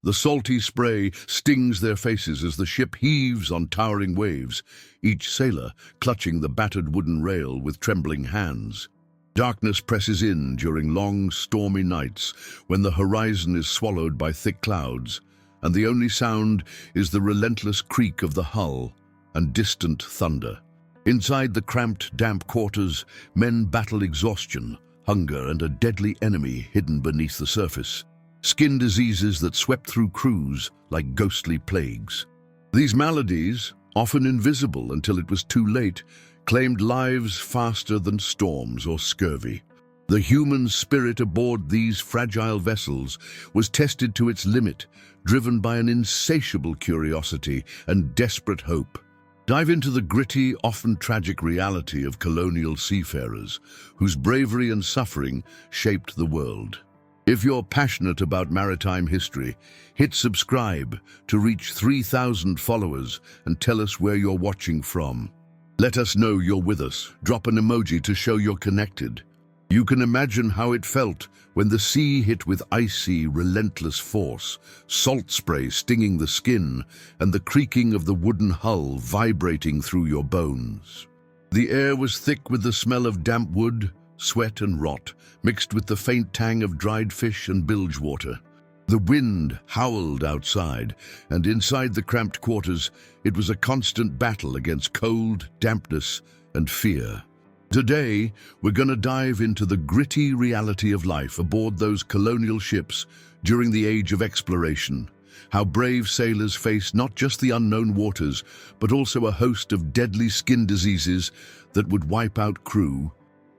The salty spray stings their faces as the ship heaves on towering waves, each sailor clutching the battered wooden rail with trembling hands. Darkness presses in during long, stormy nights when the horizon is swallowed by thick clouds, and the only sound is the relentless creak of the hull and distant thunder. Inside the cramped, damp quarters, men battle exhaustion, hunger, and a deadly enemy hidden beneath the surface. Skin diseases that swept through crews like ghostly plagues. These maladies, often invisible until it was too late, claimed lives faster than storms or scurvy. The human spirit aboard these fragile vessels was tested to its limit, driven by an insatiable curiosity and desperate hope. Dive into the gritty, often tragic reality of colonial seafarers, whose bravery and suffering shaped the world. If you're passionate about maritime history, hit subscribe to reach 3,000 followers and tell us where you're watching from. Let us know you're with us. Drop an emoji to show you're connected. You can imagine how it felt when the sea hit with icy, relentless force, salt spray stinging the skin, and the creaking of the wooden hull vibrating through your bones. The air was thick with the smell of damp wood, sweat and rot, mixed with the faint tang of dried fish and bilge water. The wind howled outside, and inside the cramped quarters, it was a constant battle against cold, dampness, and fear. Today, we're going to dive into the gritty reality of life aboard those colonial ships during the age of exploration. How brave sailors faced not just the unknown waters, but also a host of deadly skin diseases that would wipe out crew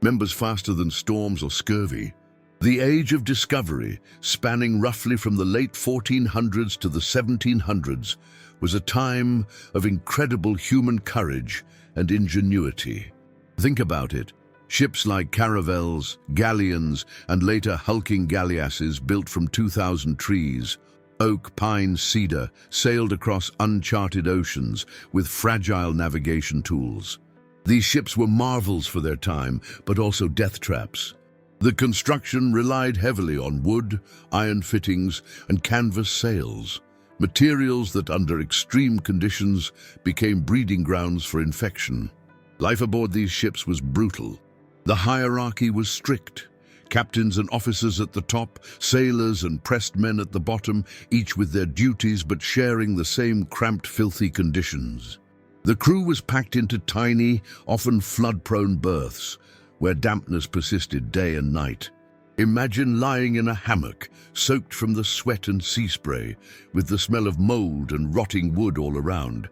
members faster than storms or scurvy. The age of discovery, spanning roughly from the late 1400s to the 1700s, was a time of incredible human courage and ingenuity. Think about it. Ships like caravels, galleons, and later hulking galleasses built from 2,000 trees, oak, pine, cedar, sailed across uncharted oceans with fragile navigation tools. These ships were marvels for their time, but also death traps. The construction relied heavily on wood, iron fittings, and canvas sails, materials that under extreme conditions became breeding grounds for infection. Life aboard these ships was brutal. The hierarchy was strict. Captains and officers at the top, sailors and pressed men at the bottom, each with their duties but sharing the same cramped, filthy conditions. The crew was packed into tiny, often flood-prone berths, where dampness persisted day and night. Imagine lying in a hammock, soaked from the sweat and sea spray, with the smell of mold and rotting wood all around.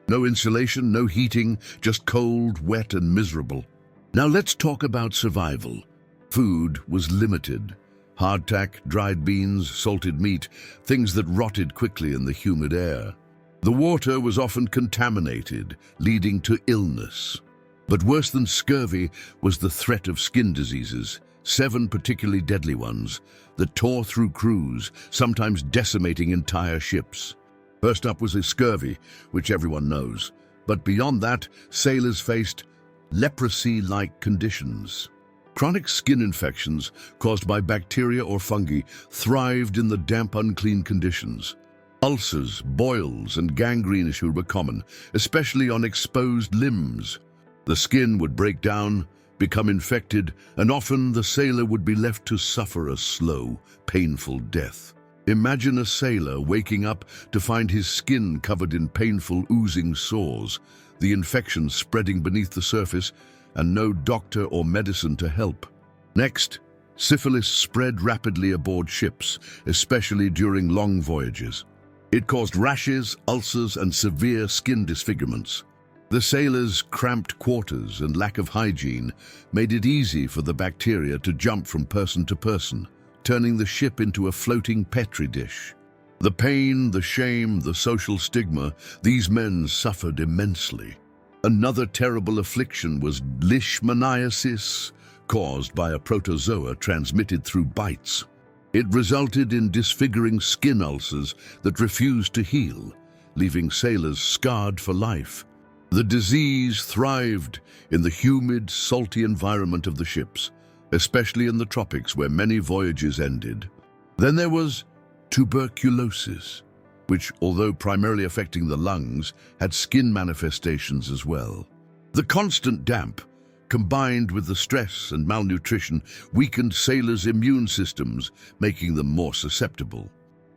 No insulation, no heating, just cold, wet, and miserable. Now let's talk about survival. Food was limited. Hardtack, dried beans, salted meat, things that rotted quickly in the humid air. The water was often contaminated, leading to illness. But worse than scurvy was the threat of skin diseases, 7 particularly deadly ones, that tore through crews, sometimes decimating entire ships. First up was scurvy, which everyone knows. But beyond that, sailors faced leprosy-like conditions. Chronic skin infections caused by bacteria or fungi thrived in the damp, unclean conditions. Ulcers, boils, and gangrene issues were common, especially on exposed limbs. The skin would break down, become infected, and often the sailor would be left to suffer a slow, painful death. Imagine a sailor waking up to find his skin covered in painful, oozing sores, the infection spreading beneath the surface, and no doctor or medicine to help. Next, syphilis spread rapidly aboard ships, especially during long voyages. It caused rashes, ulcers, and severe skin disfigurements. The sailors' cramped quarters and lack of hygiene made it easy for the bacteria to jump from person to person, turning the ship into a floating petri dish. The pain, the shame, the social stigma, these men suffered immensely. Another terrible affliction was leishmaniasis, caused by a protozoa transmitted through bites. It resulted in disfiguring skin ulcers that refused to heal, leaving sailors scarred for life. The disease thrived in the humid, salty environment of the ships, especially in the tropics where many voyages ended. Then there was tuberculosis, which, although primarily affecting the lungs, had skin manifestations as well. The constant damp, combined with the stress and malnutrition, weakened sailors' immune systems, making them more susceptible.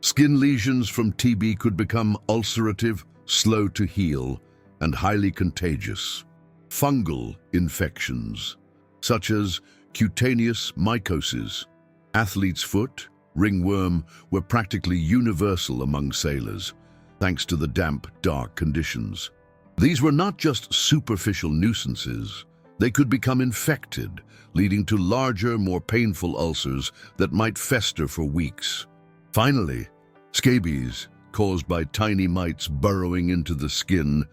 Skin lesions from TB could become ulcerative, slow to heal, and highly contagious. Fungal infections, such as cutaneous mycosis, athlete's foot, ringworm, were practically universal among sailors, thanks to the damp, dark conditions. These were not just superficial nuisances. They could become infected, leading to larger, more painful ulcers that might fester for weeks. Finally, scabies, caused by tiny mites burrowing into the skin,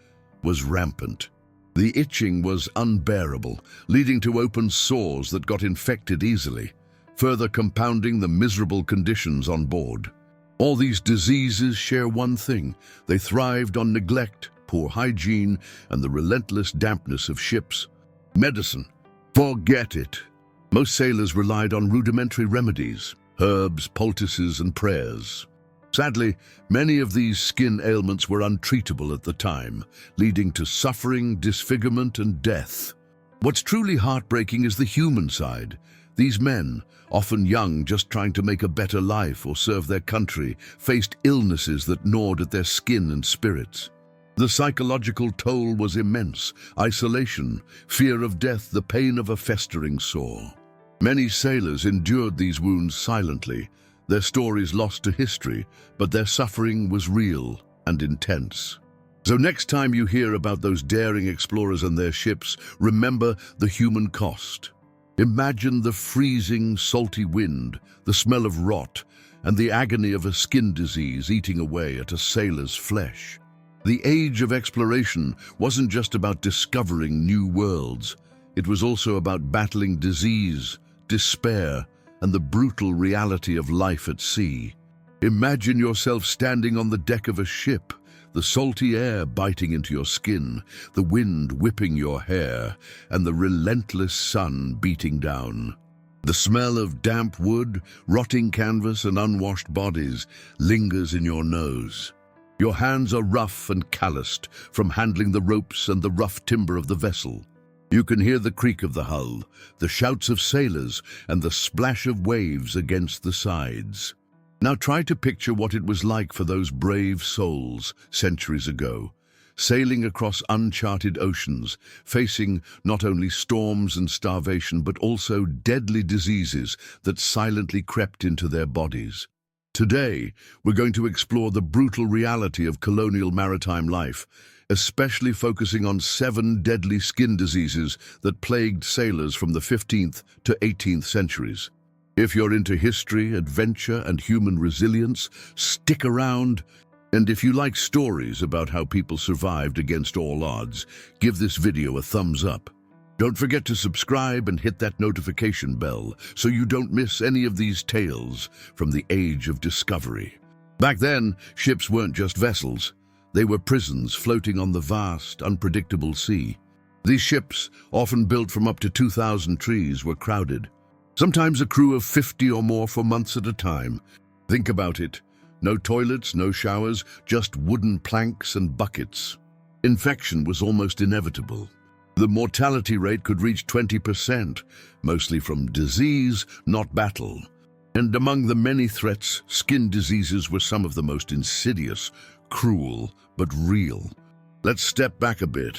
was rampant. The itching was unbearable, leading to open sores that got infected easily, further compounding the miserable conditions on board. All these diseases share one thing: they thrived on neglect, poor hygiene, and the relentless dampness of ships. Medicine. Forget it. Most sailors relied on rudimentary remedies, herbs, poultices, and prayers. Sadly, many of these skin ailments were untreatable at the time, leading to suffering, disfigurement, and death. What's truly heartbreaking is the human side. These men, often young, just trying to make a better life or serve their country, faced illnesses that gnawed at their skin and spirits. The psychological toll was immense: isolation, fear of death, the pain of a festering sore. Many sailors endured these wounds silently, their stories lost to history, but their suffering was real and intense. So next time you hear about those daring explorers and their ships, remember the human cost. Imagine the freezing, salty wind, the smell of rot, and the agony of a skin disease eating away at a sailor's flesh. The age of exploration wasn't just about discovering new worlds. It was also about battling disease, despair, and the brutal reality of life at sea. Imagine yourself standing on the deck of a ship, the salty air biting into your skin, the wind whipping your hair, and the relentless sun beating down. The smell of damp wood, rotting canvas, and unwashed bodies lingers in your nose. Your hands are rough and calloused from handling the ropes and the rough timber of the vessel. You can hear the creak of the hull, the shouts of sailors, and the splash of waves against the sides. Now try to picture what it was like for those brave souls centuries ago, sailing across uncharted oceans, facing not only storms and starvation, but also deadly diseases that silently crept into their bodies. Today, we're going to explore the brutal reality of colonial maritime life, especially focusing on 7 deadly skin diseases that plagued sailors from the 15th to 18th centuries. If you're into history, adventure, and human resilience, stick around. And if you like stories about how people survived against all odds, give this video a thumbs up. Don't forget to subscribe and hit that notification bell so you don't miss any of these tales from the age of discovery. Back then, ships weren't just vessels. They were prisons floating on the vast, unpredictable sea. These ships, often built from up to 2,000 trees, were crowded. Sometimes a crew of 50 or more for months at a time. Think about it. No toilets, no showers, just wooden planks and buckets. Infection was almost inevitable. The mortality rate could reach 20%, mostly from disease, not battle. And among the many threats, skin diseases were some of the most insidious, cruel, but real. Let's step back a bit.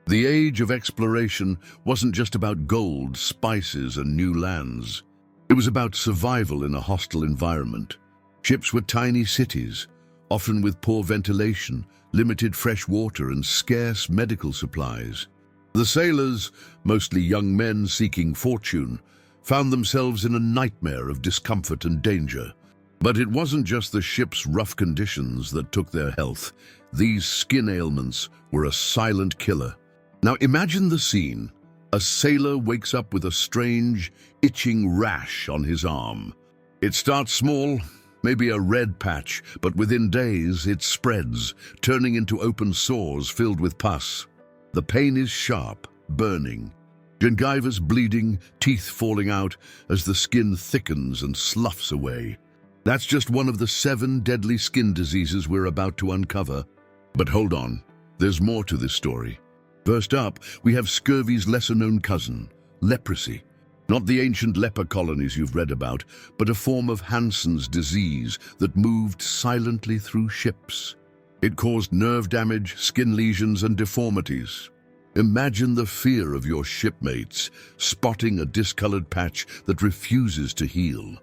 The age of exploration wasn't just about gold, spices, and new lands. It was about survival in a hostile environment. Ships were tiny cities, often with poor ventilation, limited fresh water, and scarce medical supplies. The sailors, mostly young men seeking fortune, found themselves in a nightmare of discomfort and danger. But it wasn't just the ship's rough conditions that took their health. These skin ailments were a silent killer. Now imagine the scene. A sailor wakes up with a strange, itching rash on his arm. It starts small, maybe a red patch, but within days it spreads, turning into open sores filled with pus. The pain is sharp, burning. Gingivas bleeding, teeth falling out as the skin thickens and sloughs away. That's just one of the 7 deadly skin diseases we're about to uncover. But hold on, there's more to this story. First up, we have scurvy's lesser-known cousin, leprosy. Not the ancient leper colonies you've read about, but a form of Hansen's disease that moved silently through ships. It caused nerve damage, skin lesions, and deformities. Imagine the fear of your shipmates spotting a discolored patch that refuses to heal.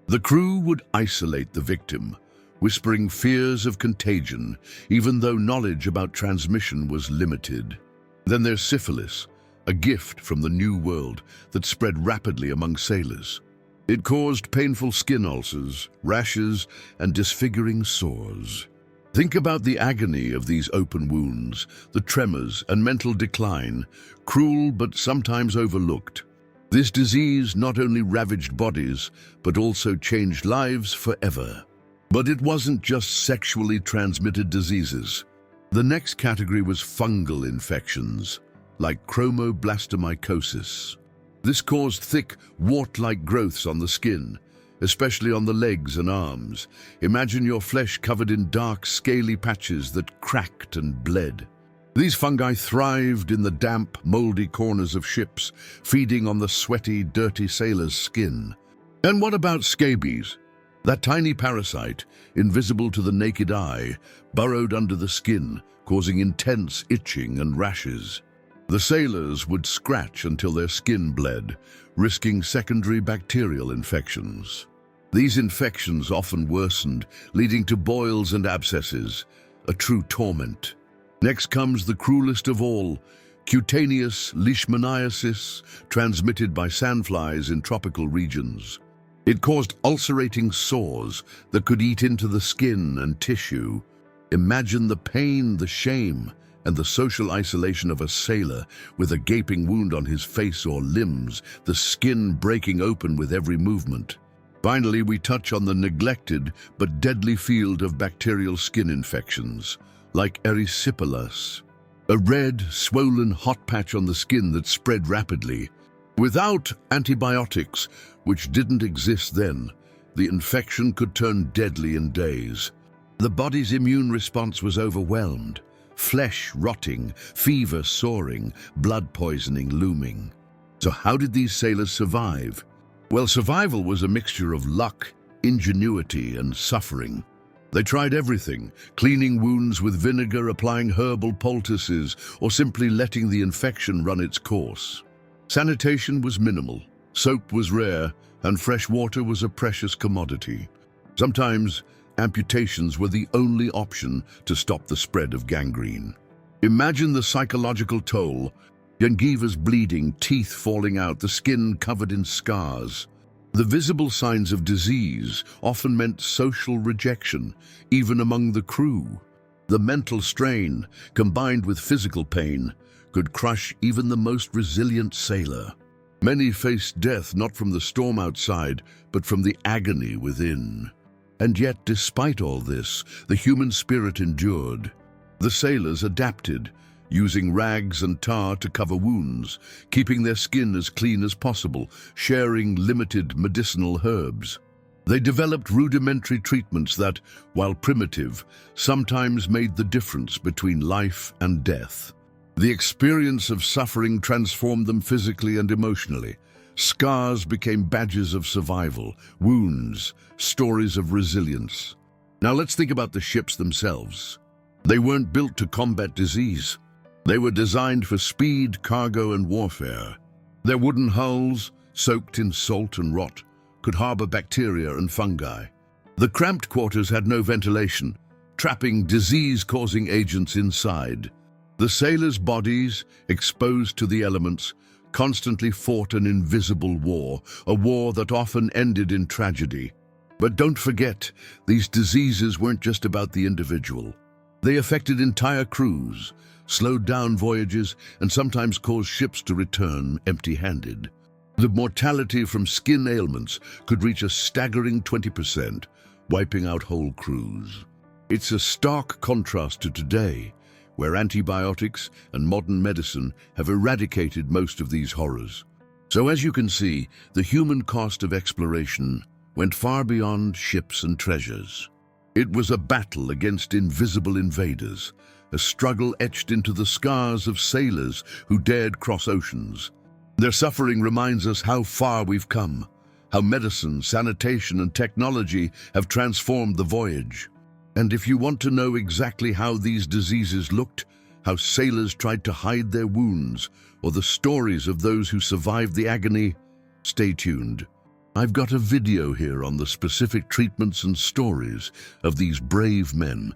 The crew would isolate the victim, whispering fears of contagion, even though knowledge about transmission was limited. Then there's syphilis, a gift from the New World that spread rapidly among sailors. It caused painful skin ulcers, rashes, and disfiguring sores. Think about the agony of these open wounds, the tremors and mental decline, cruel but sometimes overlooked. This disease not only ravaged bodies, but also changed lives forever. But it wasn't just sexually transmitted diseases. The next category was fungal infections, like chromoblastomycosis. This caused thick, wart-like growths on the skin, especially on the legs and arms. Imagine your flesh covered in dark, scaly patches that cracked and bled. These fungi thrived in the damp, moldy corners of ships, feeding on the sweaty, dirty sailor's skin. And what about scabies? That tiny parasite, invisible to the naked eye, burrowed under the skin, causing intense itching and rashes. The sailors would scratch until their skin bled, risking secondary bacterial infections. These infections often worsened, leading to boils and abscesses, a true torment. Next comes the cruelest of all, cutaneous leishmaniasis, transmitted by sandflies in tropical regions. It caused ulcerating sores that could eat into the skin and tissue. Imagine the pain, the shame, and the social isolation of a sailor with a gaping wound on his face or limbs, the skin breaking open with every movement. Finally, we touch on the neglected but deadly field of bacterial skin infections, like erysipelas, a red, swollen hot patch on the skin that spread rapidly. Without antibiotics, which didn't exist then, the infection could turn deadly in days. The body's immune response was overwhelmed. Flesh rotting, fever soaring, blood poisoning looming. So how did these sailors survive? Well, survival was a mixture of luck, ingenuity, and suffering. They tried everything, cleaning wounds with vinegar, applying herbal poultices, or simply letting the infection run its course. Sanitation was minimal, soap was rare, and fresh water was a precious commodity. Sometimes, amputations were the only option to stop the spread of gangrene. Imagine the psychological toll: gingivas bleeding, teeth falling out, the skin covered in scars. The visible signs of disease often meant social rejection, even among the crew. The mental strain, combined with physical pain, could crush even the most resilient sailor. Many faced death not from the storm outside, but from the agony within. And yet, despite all this, the human spirit endured. The sailors adapted, using rags and tar to cover wounds, keeping their skin as clean as possible, sharing limited medicinal herbs. They developed rudimentary treatments that, while primitive, sometimes made the difference between life and death. The experience of suffering transformed them physically and emotionally. Scars became badges of survival, wounds, stories of resilience. Now let's think about the ships themselves. They weren't built to combat disease. They were designed for speed, cargo, and warfare. Their wooden hulls, soaked in salt and rot, could harbor bacteria and fungi. The cramped quarters had no ventilation, trapping disease-causing agents inside. The sailors' bodies, exposed to the elements, constantly fought an invisible war, a war that often ended in tragedy. But don't forget, these diseases weren't just about the individual. They affected entire crews, slowed down voyages, and sometimes caused ships to return empty-handed. The mortality from skin ailments could reach a staggering 20%, wiping out whole crews. It's a stark contrast to today, where antibiotics and modern medicine have eradicated most of these horrors. So as you can see, the human cost of exploration went far beyond ships and treasures. It was a battle against invisible invaders, a struggle etched into the scars of sailors who dared cross oceans. Their suffering reminds us how far we've come, how medicine, sanitation, and technology have transformed the voyage. And if you want to know exactly how these diseases looked, how sailors tried to hide their wounds, or the stories of those who survived the agony, stay tuned. I've got a video here on the specific treatments and stories of these brave men.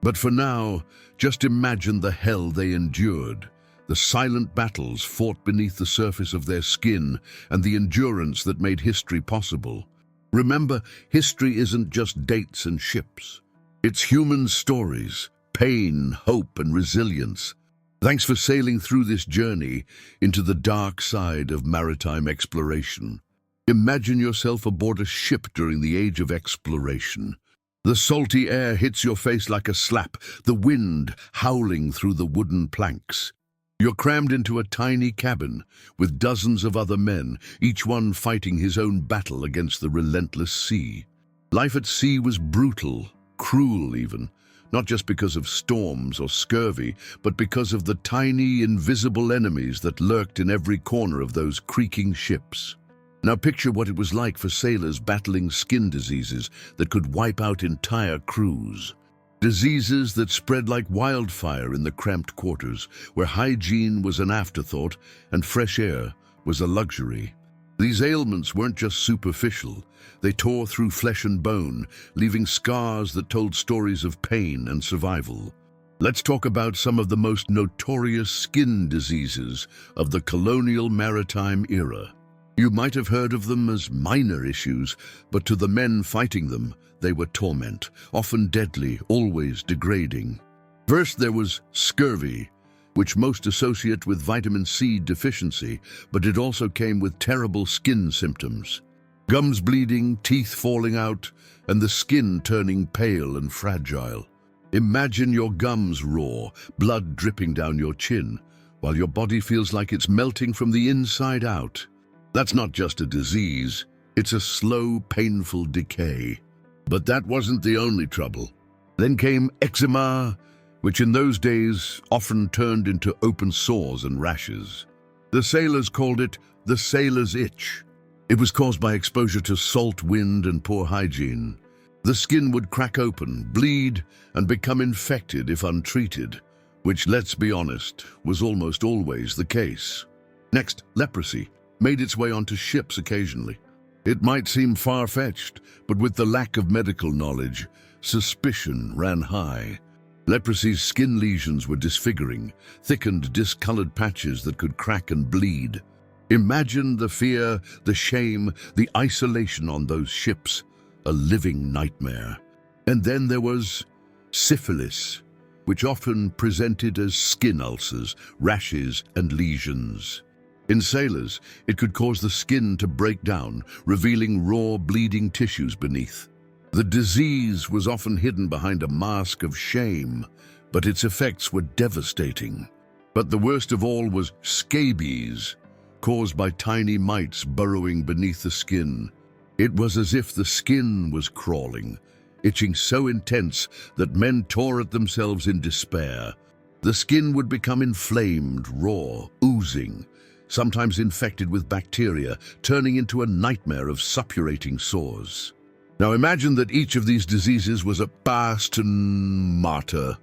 But for now, just imagine the hell they endured, the silent battles fought beneath the surface of their skin, and the endurance that made history possible. Remember, history isn't just dates and ships. It's human stories, pain, hope, and resilience. Thanks for sailing through this journey into the dark side of maritime exploration. Imagine yourself aboard a ship during the age of exploration. The salty air hits your face like a slap, the wind howling through the wooden planks. You're crammed into a tiny cabin with dozens of other men, each one fighting his own battle against the relentless sea. Life at sea was brutal, cruel even, not just because of storms or scurvy, but because of the tiny, invisible enemies that lurked in every corner of those creaking ships. Now picture what it was like for sailors battling skin diseases that could wipe out entire crews. Diseases that spread like wildfire in the cramped quarters, where hygiene was an afterthought and fresh air was a luxury. These ailments weren't just superficial. They tore through flesh and bone, leaving scars that told stories of pain and survival. Let's talk about some of the most notorious skin diseases of the colonial maritime era. You might have heard of them as minor issues, but to the men fighting them, they were torment, often deadly, always degrading. First, there was scurvy, which most associate with vitamin C deficiency, but it also came with terrible skin symptoms. Gums bleeding, teeth falling out, and the skin turning pale and fragile. Imagine your gums raw, blood dripping down your chin, while your body feels like it's melting from the inside out. That's not just a disease, it's a slow, painful decay. But that wasn't the only trouble. Then came eczema, which in those days often turned into open sores and rashes. The sailors called it the sailor's itch. It was caused by exposure to salt, wind, and poor hygiene. The skin would crack open, bleed, and become infected if untreated, which, let's be honest, was almost always the case. Next, leprosy made its way onto ships occasionally. It might seem far-fetched, but with the lack of medical knowledge, suspicion ran high. Leprosy's skin lesions were disfiguring, thickened, discolored patches that could crack and bleed. Imagine the fear, the shame, the isolation on those ships, a living nightmare. And then there was syphilis, which often presented as skin ulcers, rashes, and lesions. In sailors, it could cause the skin to break down, revealing raw, bleeding tissues beneath. The disease was often hidden behind a mask of shame, but its effects were devastating. But the worst of all was scabies, caused by tiny mites burrowing beneath the skin. It was as if the skin was crawling, itching so intense that men tore at themselves in despair. The skin would become inflamed, raw, oozing, sometimes infected with bacteria, turning into a nightmare of suppurating sores. Now imagine that each of these diseases was a Boston martyr.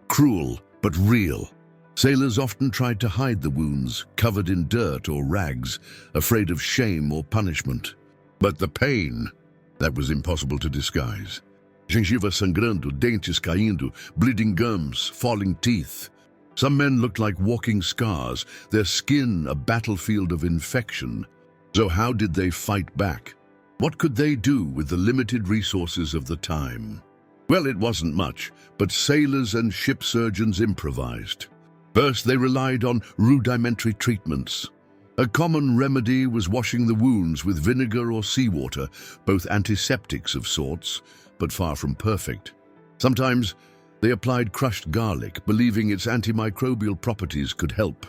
Cruel, but real. Sailors often tried to hide the wounds, covered in dirt or rags, afraid of shame or punishment. But the pain, that was impossible to disguise. Gengiva sangrando, dentes caindo, bleeding gums, falling teeth. Some men looked like walking scars, their skin a battlefield of infection. So how did they fight back? What could they do with the limited resources of the time? Well, it wasn't much, but sailors and ship surgeons improvised. First, they relied on rudimentary treatments. A common remedy was washing the wounds with vinegar or seawater, both antiseptics of sorts, but far from perfect. Sometimes, they applied crushed garlic, believing its antimicrobial properties could help.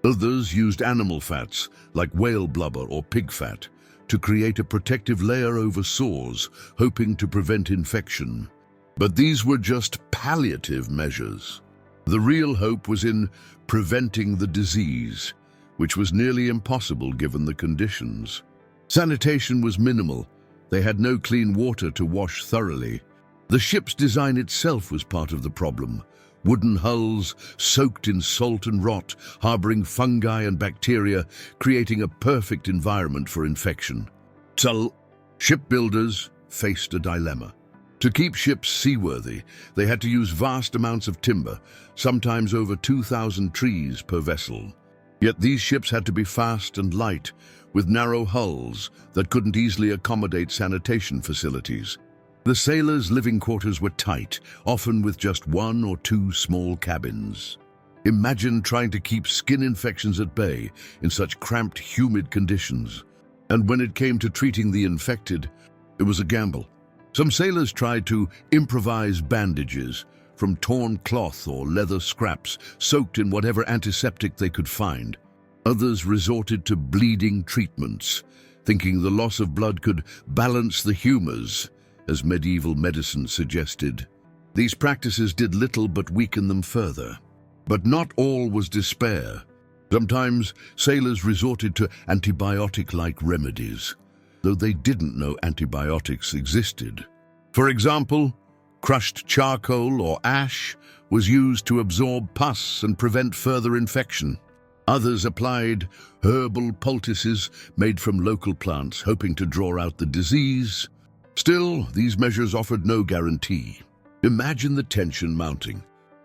Others used animal fats, like whale blubber or pig fat, to create a protective layer over sores, hoping to prevent infection. But these were just palliative measures. The real hope was in preventing the disease, which was nearly impossible given the conditions. Sanitation was minimal. They had no clean water to wash thoroughly. The ship's design itself was part of the problem. Wooden hulls, soaked in salt and rot, harboring fungi and bacteria, creating a perfect environment for infection. So, shipbuilders faced a dilemma. To keep ships seaworthy, they had to use vast amounts of timber, sometimes over 2,000 trees per vessel. Yet these ships had to be fast and light, with narrow hulls that couldn't easily accommodate sanitation facilities. The sailors' living quarters were tight, often with just 1 or 2 small cabins. Imagine trying to keep skin infections at bay in such cramped, humid conditions. And when it came to treating the infected, it was a gamble. Some sailors tried to improvise bandages from torn cloth or leather scraps soaked in whatever antiseptic they could find. Others resorted to bleeding treatments, thinking the loss of blood could balance the humors, as medieval medicine suggested. These practices did little but weaken them further. But not all was despair. Sometimes sailors resorted to antibiotic-like remedies, though they didn't know antibiotics existed. For example, crushed charcoal or ash was used to absorb pus and prevent further infection. Others applied herbal poultices made from local plants, hoping to draw out the disease. Still, these measures offered no guarantee. Imagine the tension mounting.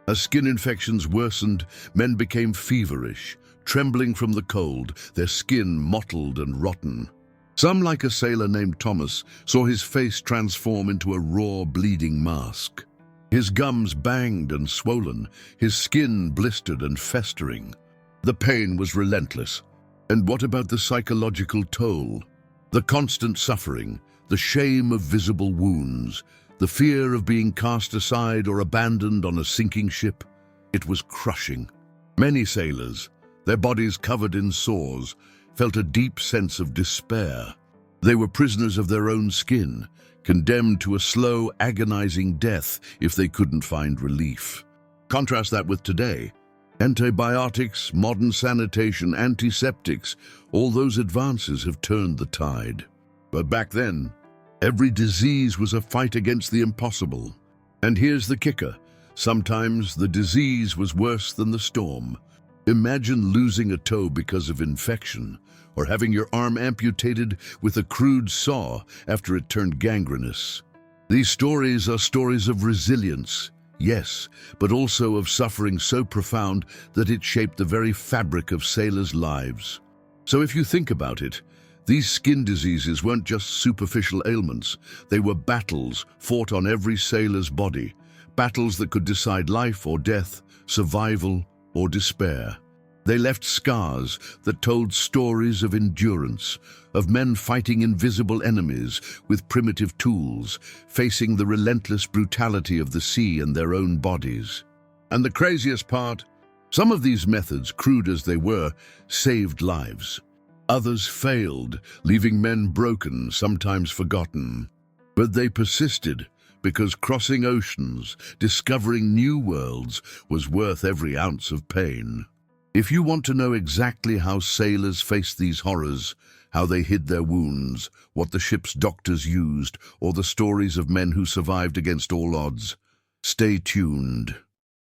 As skin infections worsened, men became feverish, trembling from the cold, their skin mottled and rotten. Some, like a sailor named Thomas, saw his face transform into a raw, bleeding mask. His gums banged and swollen, his skin blistered and festering. The pain was relentless. And what about the psychological toll? The constant suffering, the shame of visible wounds, the fear of being cast aside or abandoned on a sinking ship. It was crushing. Many sailors, their bodies covered in sores, felt a deep sense of despair. They were prisoners of their own skin, condemned to a slow, agonizing death if they couldn't find relief. Contrast that with today. Antibiotics, modern sanitation, antiseptics, all those advances have turned the tide. But back then, every disease was a fight against the impossible. And here's the kicker. Sometimes the disease was worse than the storm. Imagine losing a toe because of infection, or having your arm amputated with a crude saw after it turned gangrenous. These stories are stories of resilience, yes, but also of suffering so profound that it shaped the very fabric of sailors' lives. So if you think about it, these skin diseases weren't just superficial ailments. They were battles fought on every sailor's body, battles that could decide life or death, survival or despair. They left scars that told stories of endurance, of men fighting invisible enemies with primitive tools, facing the relentless brutality of the sea and their own bodies. And the craziest part, some of these methods, crude as they were, saved lives. Others failed, leaving men broken, sometimes forgotten. But they persisted, because crossing oceans, discovering new worlds, was worth every ounce of pain. If you want to know exactly how sailors faced these horrors, how they hid their wounds, what the ship's doctors used, or the stories of men who survived against all odds, stay tuned.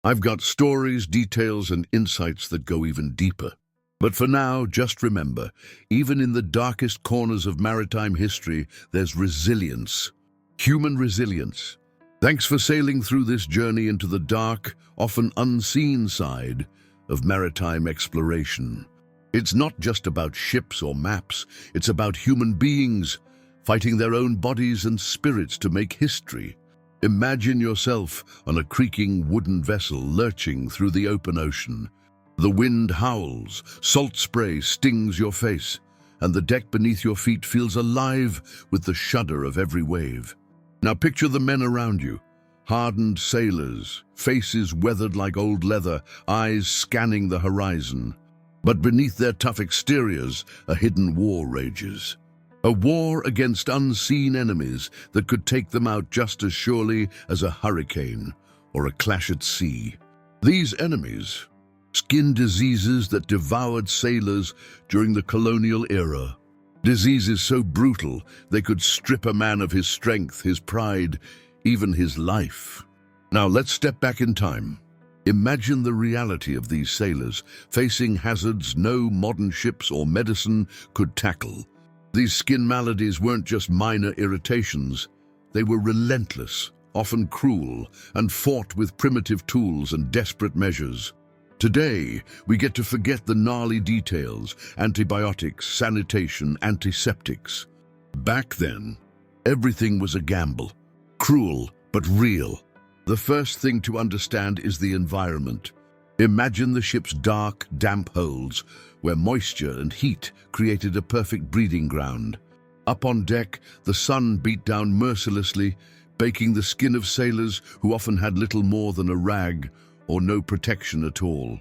I've got stories, details, and insights that go even deeper. But for now, just remember, even in the darkest corners of maritime history, there's resilience. Human resilience. Thanks for sailing through this journey into the dark, often unseen side of maritime exploration. It's not just about ships or maps, it's about human beings fighting their own bodies and spirits to make history. Imagine yourself on a creaking wooden vessel lurching through the open ocean. The wind howls, salt spray stings your face, and the deck beneath your feet feels alive with the shudder of every wave. Now picture the men around you. Hardened sailors, faces weathered like old leather, eyes scanning the horizon. But beneath their tough exteriors, a hidden war rages. A war against unseen enemies that could take them out just as surely as a hurricane or a clash at sea. These enemies, skin diseases that devoured sailors during the colonial era. Diseases so brutal they could strip a man of his strength, his pride, even his life. Now let's step back in time. Imagine the reality of these sailors facing hazards no modern ships or medicine could tackle. These skin maladies weren't just minor irritations. They were relentless, often cruel, and fought with primitive tools and desperate measures. Today, we get to forget the gnarly details: antibiotics, sanitation, antiseptics. Back then, everything was a gamble, cruel but real. The first thing to understand is the environment. Imagine the ship's dark, damp holds, where moisture and heat created a perfect breeding ground. Up on deck, the sun beat down mercilessly, baking the skin of sailors who often had little more than a rag or no protection at all.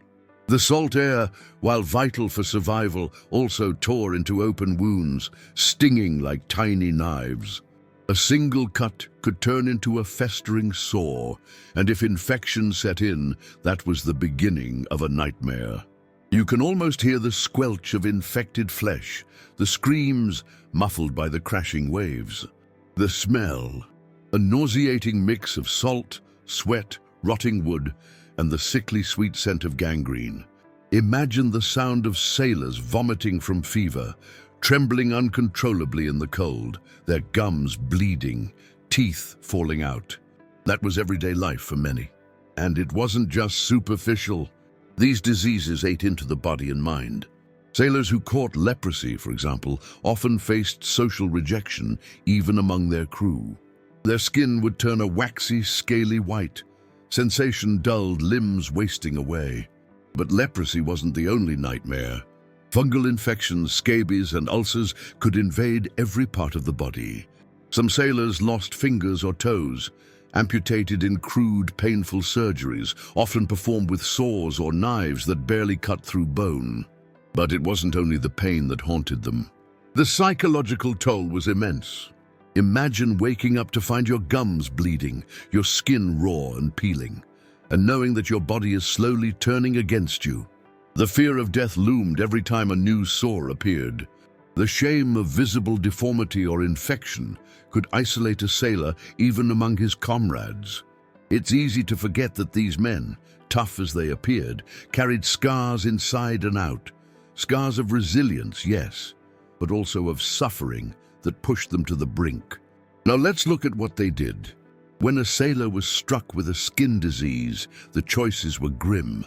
The salt air, while vital for survival, also tore into open wounds, stinging like tiny knives. A single cut could turn into a festering sore, and if infection set in, that was the beginning of a nightmare. You can almost hear the squelch of infected flesh, the screams muffled by the crashing waves. The smell, a nauseating mix of salt, sweat, rotting wood, and the sickly sweet scent of gangrene. Imagine the sound of sailors vomiting from fever, trembling uncontrollably in the cold, their gums bleeding, teeth falling out. That was everyday life for many. And it wasn't just superficial. These diseases ate into the body and mind. Sailors who caught leprosy, for example, often faced social rejection even among their crew. Their skin would turn a waxy, scaly white, sensation dulled, limbs wasting away. But leprosy wasn't the only nightmare. Fungal infections, scabies, and ulcers could invade every part of the body. Some sailors lost fingers or toes, amputated in crude, painful surgeries, often performed with saws or knives that barely cut through bone. But it wasn't only the pain that haunted them. The psychological toll was immense. Imagine waking up to find your gums bleeding, your skin raw and peeling, and knowing that your body is slowly turning against you. The fear of death loomed every time a new sore appeared. The shame of visible deformity or infection could isolate a sailor even among his comrades. It's easy to forget that these men, tough as they appeared, carried scars inside and out. Scars of resilience, yes, but also of suffering that pushed them to the brink. Now let's look at what they did. When a sailor was struck with a skin disease, the choices were grim.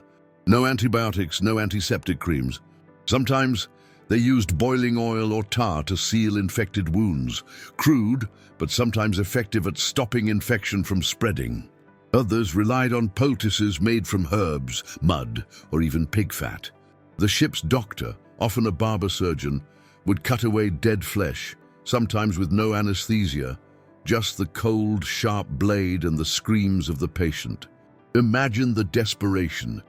No antibiotics, no antiseptic creams. Sometimes they used boiling oil or tar to seal infected wounds, crude but sometimes effective at stopping infection from spreading. Others relied on poultices made from herbs, mud, or even pig fat. The ship's doctor, often a barber surgeon, would cut away dead flesh, sometimes with no anesthesia, just the cold, sharp blade and the screams of the patient. Imagine the desperation.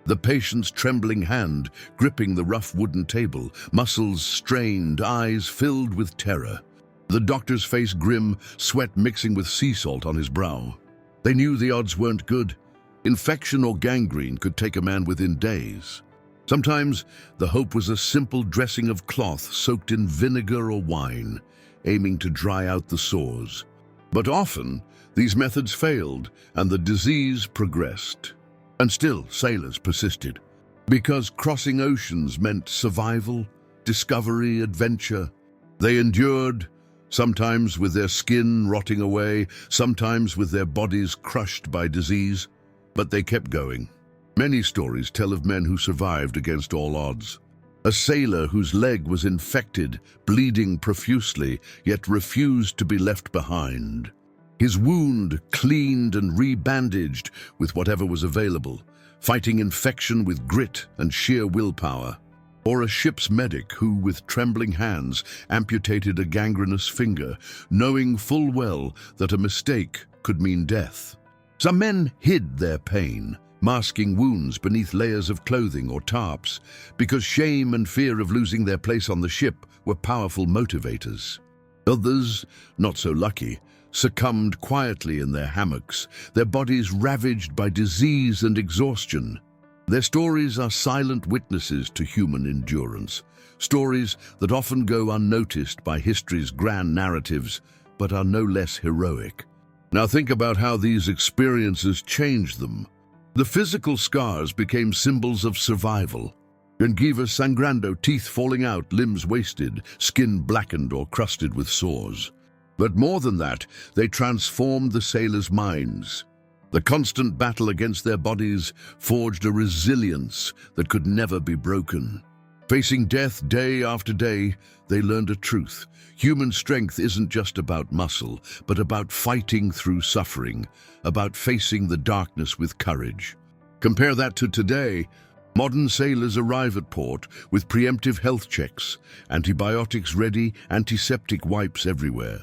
The patient's trembling hand gripping the rough wooden table, muscles strained, eyes filled with terror. The doctor's face grim, sweat mixing with sea salt on his brow. They knew the odds weren't good. Infection or gangrene could take a man within days. Sometimes the hope was a simple dressing of cloth soaked in vinegar or wine, aiming to dry out the sores. But often, these methods failed and the disease progressed. And still, sailors persisted. Because crossing oceans meant survival, discovery, adventure. They endured, sometimes with their skin rotting away, sometimes with their bodies crushed by disease. But they kept going. Many stories tell of men who survived against all odds. A sailor whose leg was infected, bleeding profusely, yet refused to be left behind. His wound cleaned and rebandaged with whatever was available, fighting infection with grit and sheer willpower. Or a ship's medic who, with trembling hands, amputated a gangrenous finger, knowing full well that a mistake could mean death. Some men hid their pain, masking wounds beneath layers of clothing or tarps, because shame and fear of losing their place on the ship were powerful motivators. Others, not so lucky, succumbed quietly in their hammocks, their bodies ravaged by disease and exhaustion. Their stories are silent witnesses to human endurance, stories that often go unnoticed by history's grand narratives, but are no less heroic. Now think about how these experiences changed them. The physical scars became symbols of survival. Gingiva sangrando, teeth falling out, limbs wasted, skin blackened or crusted with sores. But more than that, they transformed the sailors' minds. The constant battle against their bodies forged a resilience that could never be broken. Facing death day after day, they learned a truth. Human strength isn't just about muscle, but about fighting through suffering, about facing the darkness with courage. Compare that to today. Modern sailors arrive at port with preemptive health checks, antibiotics ready, antiseptic wipes everywhere.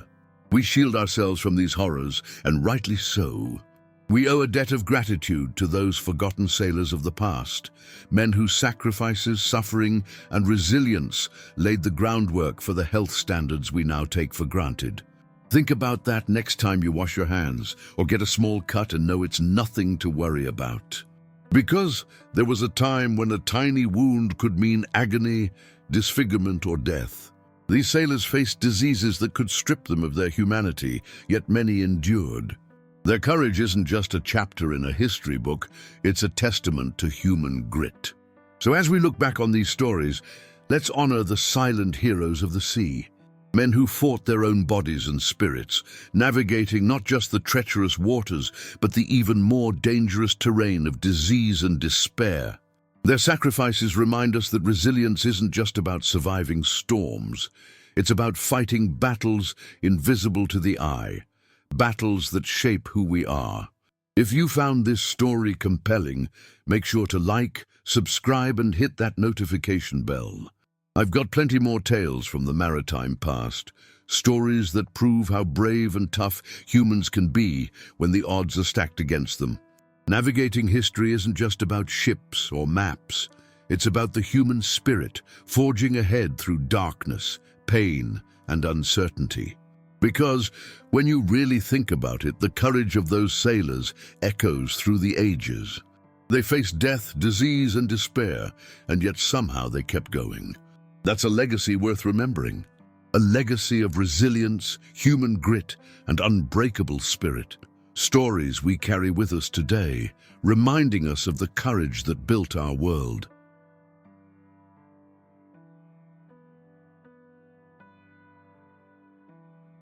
We shield ourselves from these horrors, and rightly so. We owe a debt of gratitude to those forgotten sailors of the past, men whose sacrifices, suffering, and resilience laid the groundwork for the health standards we now take for granted. Think about that next time you wash your hands or get a small cut and know it's nothing to worry about. Because there was a time when a tiny wound could mean agony, disfigurement, or death. These sailors faced diseases that could strip them of their humanity, yet many endured. Their courage isn't just a chapter in a history book, it's a testament to human grit. So as we look back on these stories, let's honor the silent heroes of the sea. Men who fought their own bodies and spirits, navigating not just the treacherous waters, but the even more dangerous terrain of disease and despair. Their sacrifices remind us that resilience isn't just about surviving storms. It's about fighting battles invisible to the eye, battles that shape who we are. If you found this story compelling, make sure to like, subscribe, and hit that notification bell. I've got plenty more tales from the maritime past, stories that prove how brave and tough humans can be when the odds are stacked against them. Navigating history isn't just about ships or maps. It's about the human spirit, forging ahead through darkness, pain, and uncertainty. Because when you really think about it, the courage of those sailors echoes through the ages. They faced death, disease, and despair, and yet somehow they kept going. That's a legacy worth remembering. A legacy of resilience, human grit, and unbreakable spirit. Stories we carry with us today, reminding us of the courage that built our world.